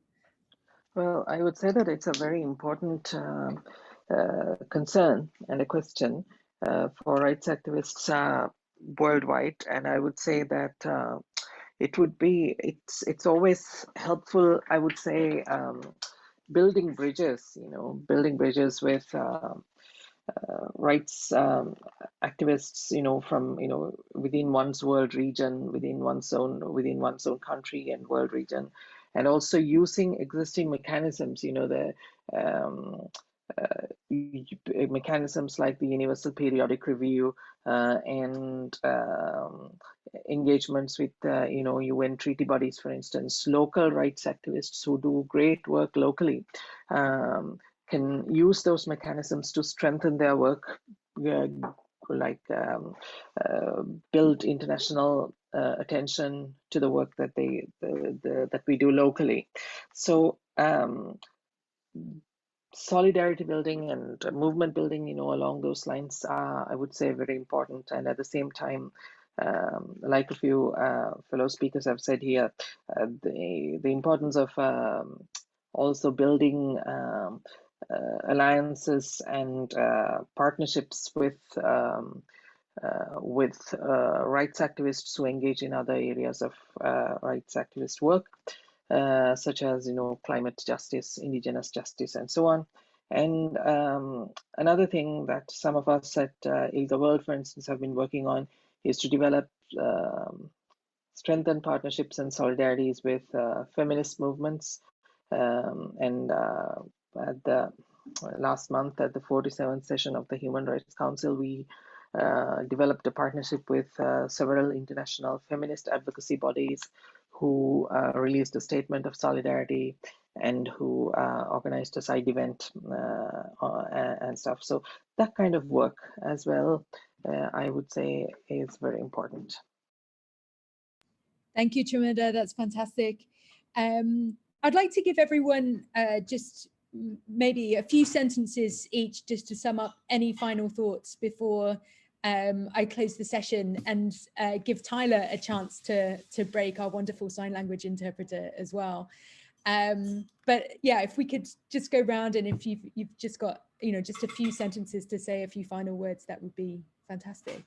D: Well, I would say that it's a very important concern and a question for rights activists worldwide. And I would say that it's always helpful, I would say, building bridges with rights activists, from within one's world region, within one's own country and world region, and also using existing mechanisms, the mechanisms like the Universal Periodic Review and engagements with UN treaty bodies, for instance. Local rights activists who do great work locally can use those mechanisms to strengthen their work, build international attention to the work that that we do locally. So solidarity building and movement building, along those lines are, I would say, very important. And at the same time, like a few fellow speakers have said here, the importance of also building alliances and partnerships with rights activists who engage in other areas of rights activist work, such as climate justice, indigenous justice, and so on. And another thing that some of us at ILGA World, for instance, have been working on is to develop strengthen partnerships and solidarities with feminist movements. And at the last month, at the 47th session of the Human Rights Council, we developed a partnership with several international feminist advocacy bodies who released a statement of solidarity and who organized a side event and stuff. So that kind of work as well, I would say, is very important.
A: Thank you, Chamindra. That's fantastic. I'd like to give everyone just maybe a few sentences each, just to sum up any final thoughts before I close the session, and give Tyler a chance to break, our wonderful sign language interpreter, as well. But yeah, if we could just go round, and if you've just got just a few sentences to say a few final words, that would be fantastic.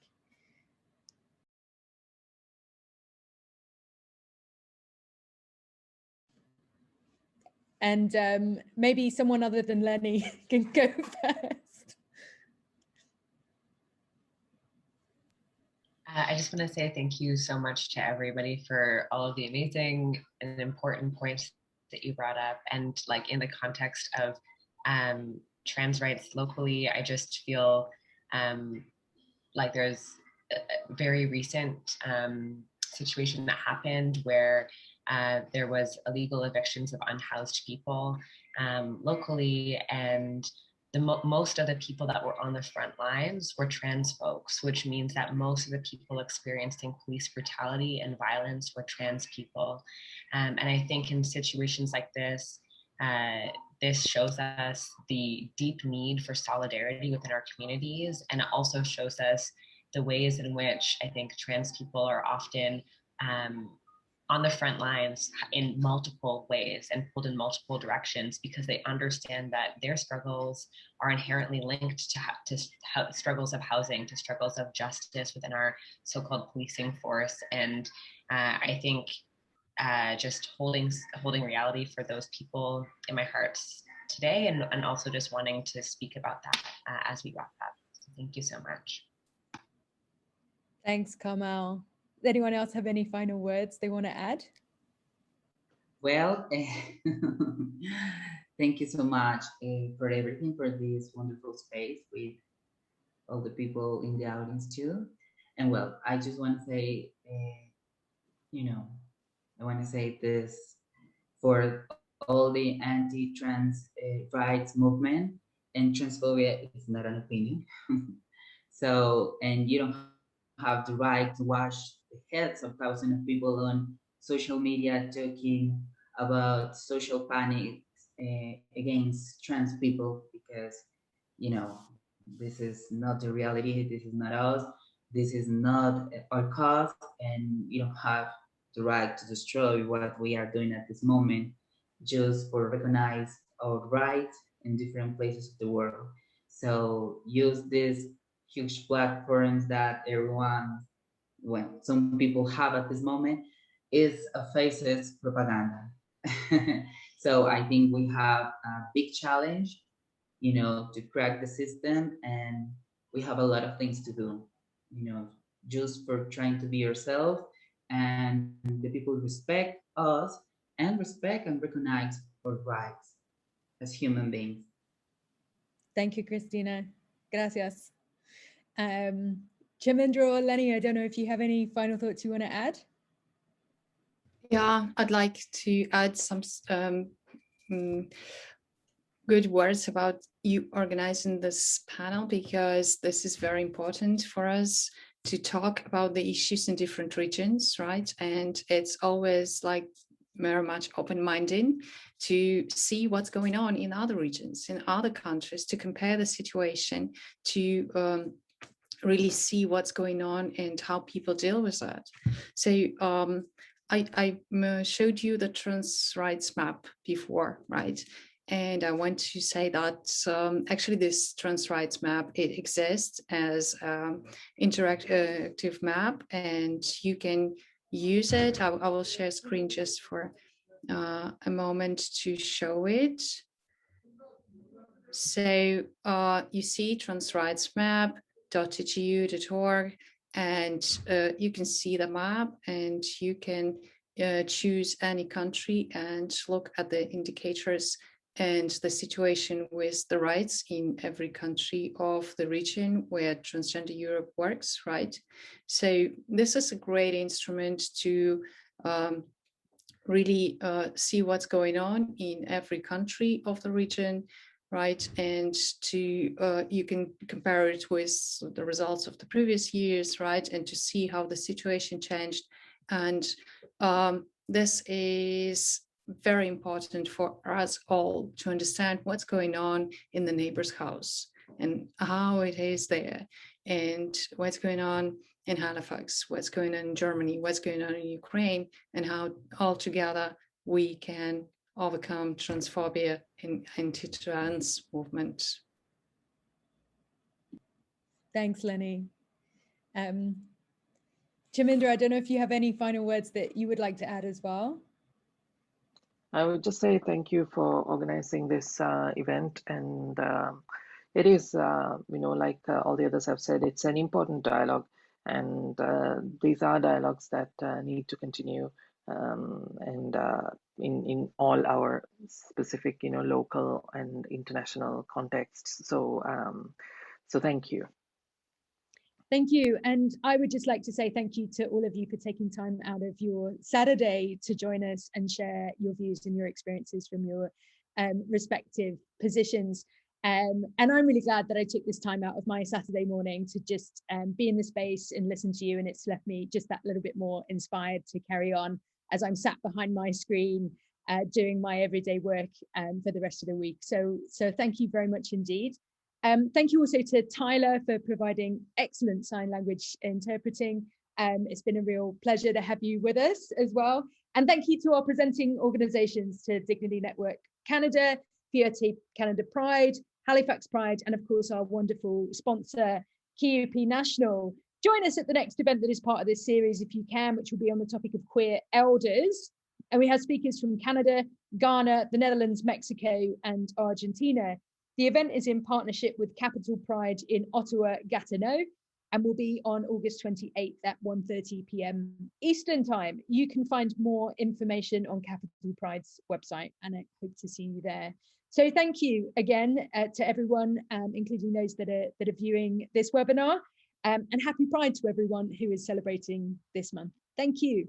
A: And maybe someone other than Lenny can go first.
E: I just want to say thank you so much to everybody for all of the amazing and important points that you brought up. And like in the context of trans rights locally, I just feel like there's a very recent situation that happened where there was illegal evictions of unhoused people locally, and most of the people that were on the front lines were trans folks, which means that most of the people experiencing police brutality and violence were trans people. And I think in situations like this, this shows us the deep need for solidarity within our communities, and it also shows us the ways in which I think trans people are often on the front lines in multiple ways and pulled in multiple directions, because they understand that their struggles are inherently linked to struggles of housing, to struggles of justice within our so-called policing force. And I think just holding reality for those people in my heart today, and also just wanting to speak about that as we wrap up. So thank you so much.
A: Thanks, Carmel. Does anyone else have any final words they want to add?
C: Well, thank you so much for everything, for this wonderful space with all the people in the audience too. And well, I just want to say, I want to say this for all the anti-trans rights movement, and transphobia is not an opinion. So, and you don't have the right to wash the heads of thousands of people on social media talking about social panic against trans people, because this is not the reality, this is not us, this is not our cause, and you don't have the right to destroy what we are doing at this moment just for recognize our rights in different places of the world. So use these huge platforms that some people have at this moment is a faceless propaganda. So I think we have a big challenge, to crack the system, and we have a lot of things to do, just for trying to be yourself, and the people respect us, and respect and recognize our rights as human beings.
A: Thank you, Cristina. Gracias. Chamindra or Lenny, I don't know if you have any final thoughts you want to add?
B: Yeah, I'd like to add some good words about you organizing this panel, because this is very important for us to talk about the issues in different regions, right? And it's always like very much open-minded to see what's going on in other regions, in other countries, to compare the situation, to really see what's going on and how people deal with that. So I showed you the trans rights map before, right? And I want to say that actually this trans rights map, it exists as interactive map, and you can use it. I will share a screen just for a moment to show it. So you see trans rights map.edu.org, and you can see the map, and you can choose any country and look at the indicators and the situation with the rights in every country of the region where Transgender Europe works, right? So this is a great instrument to really see what's going on in every country of the region, right? And to you can compare it with the results of the previous years, right? And to see how the situation changed. And this is very important for us all to understand what's going on in the neighbor's house and how it is there, and what's going on in Halifax, what's going on in Germany, what's going on in Ukraine, and how all together we can overcome transphobia and anti-trans movement.
A: Thanks, Lenny. Chamindra, I don't know if you have any final words that you would like to add as well.
D: I would just say thank you for organizing this event, and it is, like all the others have said, it's an important dialogue, and these are dialogues that need to continue, and in all our specific, local and international contexts. So, so thank you.
A: Thank you. And I would just like to say thank you to all of you for taking time out of your Saturday to join us and share your views and your experiences from your respective positions. And I'm really glad that I took this time out of my Saturday morning to just be in the space and listen to you. And it's left me just that little bit more inspired to carry on as I'm sat behind my screen doing my everyday work for the rest of the week. So thank you very much indeed. Thank you also to Tyler for providing excellent sign language interpreting. It's been a real pleasure to have you with us as well. And thank you to our presenting organisations, to Dignity Network Canada, PRT Canada Pride, Halifax Pride, and of course our wonderful sponsor, QUP National. Join us at the next event that is part of this series if you can, which will be on the topic of queer elders. And we have speakers from Canada, Ghana, the Netherlands, Mexico, and Argentina. The event is in partnership with Capital Pride in Ottawa, Gatineau, and will be on August 28th at 1:30 p.m. Eastern Time. You can find more information on Capital Pride's website, and I hope to see you there. So thank you again to everyone, including those that are viewing this webinar, and happy Pride to everyone who is celebrating this month. Thank you.